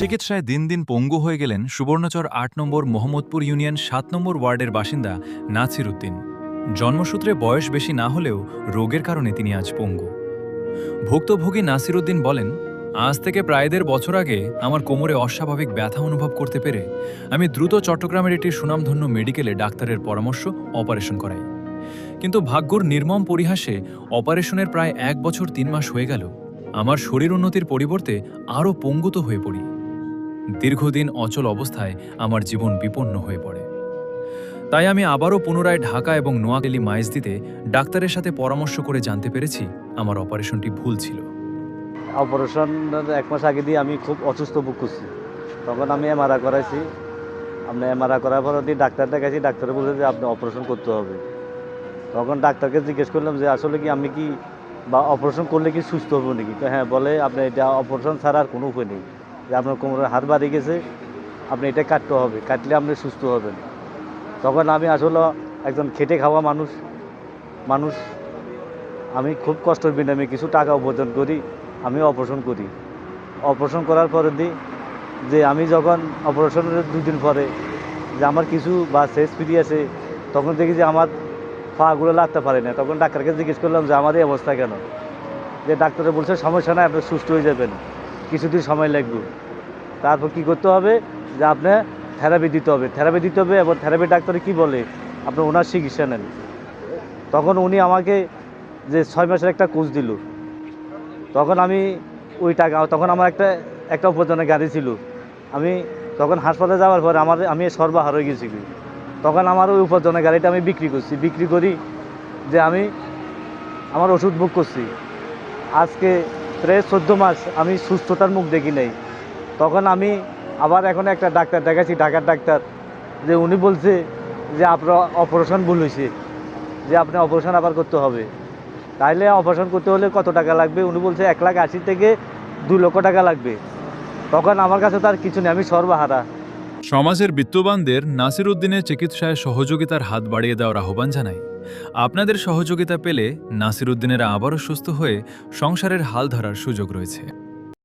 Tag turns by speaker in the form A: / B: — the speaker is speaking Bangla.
A: চিকিৎসায় দিন দিন পঙ্গু হয়ে গেলেন সুবর্ণচর ৮ নম্বর মোহাম্মদপুর ইউনিয়ন ৭ নম্বর ওয়ার্ডের বাসিন্দা নাছির উদ্দিন। জন্মসূত্রে বয়স বেশি না হলেও রোগের কারণে তিনি আজ পঙ্গু। ভুক্তভোগী নাছির উদ্দিন বলেন, আজ থেকে প্রায় ১.৫ বছর আগে আমার কোমরে অস্বাভাবিক ব্যথা অনুভব করতে পেরে আমি দ্রুত চট্টগ্রামের একটি সুনামধন্য মেডিকেলে ডাক্তারের পরামর্শ অপারেশন করাই। কিন্তু ভাগ্যর নির্মম পরিহাসে অপারেশনের প্রায় ১ বছর ৩ মাস হয়ে গেল আমার শরীর উন্নতির পরিবর্তে আরও পঙ্গুত হয়ে পড়ি। দীর্ঘদিন অচল অবস্থায় আমার জীবন বিপন্ন হয়ে পড়ে। তাই আমি আবারও পুনরায় ঢাকা এবং নোয়াখালী মাইজদিতে ডাক্তারের সাথে পরামর্শ করে জানতে পেরেছি আমার অপারেশনটি ভুল ছিল।
B: অপারেশন ১ মাস আগে দিয়ে আমি খুব অসুস্থ বোধ করছি। তখন আমি এমআরআই করাইছি। আপনি এমআরআই করার পর ডাক্তার দেখাইছি, ডাক্তার বলছে যে আপনি অপারেশন করতে হবে। তখন ডাক্তারকে জিজ্ঞেস করলাম যে আসলে কি আমি কি বা অপারেশন করলে কি সুস্থ হবো নাকি? তো হ্যাঁ, বলে আপনি এটা অপারেশন ছাড়া আর কোনো উপায় নেই, যে আপনার কোমরের হাড় বাড়িয়ে গেছে, আপনি এটা কাটতে হবে, কাটলে আপনি সুস্থ হবেন। তখন আমি আসলে একজন খেটে খাওয়া মানুষ আমি খুব কষ্টের বিনিময়ে কিছু টাকা উপার্জন করি, আমি অপারেশন করি। অপারেশন করার পরে যে আমি যখন অপারেশনের ২ দিন পরে যে আমার কিছু বা শেষ ফিরে আছে, তখন দেখি যে আমার পাগুলো লাগতে পারে না। তখন ডাক্তারকে জিজ্ঞেস করলাম যে আমার এই অবস্থা কেন? যে ডাক্তারে বলছে সমস্যা নাই, আপনি সুস্থ হয়ে যাবেন, কিছুদিন সময় লাগবে। তারপর কি করতে হবে, যে আপনি থেরাপি দিতে হবে এবং থেরাপি ডাক্তারে কি বলে আপনি ওনার চিকিৎসা নেন। তখন উনি আমাকে যে ৬ মাসের একটা কোর্স দিল। তখন আমি ওই টাকা, তখন আমার একটা উপার্জনের গাড়ি ছিল। আমি তখন হাসপাতালে যাওয়ার পরে আমি সর্বহারা হয়ে গেছি। তখন আমার ওই উপার্জনের গাড়িটা আমি বিক্রি করি যে আমি আমার ওষুধ বুক করছি। আজকে প্রায় ১৪ মাস আমি সুস্থতার মুখ দেখি নাই। তখন আমি আবার এখন একটা ডাক্তার দেখাচ্ছি, ঢাকার ডাক্তার, যে উনি বলছে যে আপনার অপারেশন ভুল হয়েছে, যে আপনি অপারেশন আবার করতে হবে। তাইলে অপারেশন করতে হলে কত টাকা লাগবে? উনি বলছে ১,৮০,০০০ থেকে ২ লক্ষ টাকা লাগবে। তখন আমার কাছে তার কিছু নেই, আমি সর্বহারা।
A: সমাজের বিত্তবানদের নাছির উদ্দিনের চিকিৎসায় সহযোগিতার হাত বাড়িয়ে দেওয়ার আহ্বান জানাই। আপনাদের সহযোগিতা পেলে নাছির উদ্দিনেরা আবারও সুস্থ হয়ে সংসারের হাল ধরার সুযোগ রয়েছে।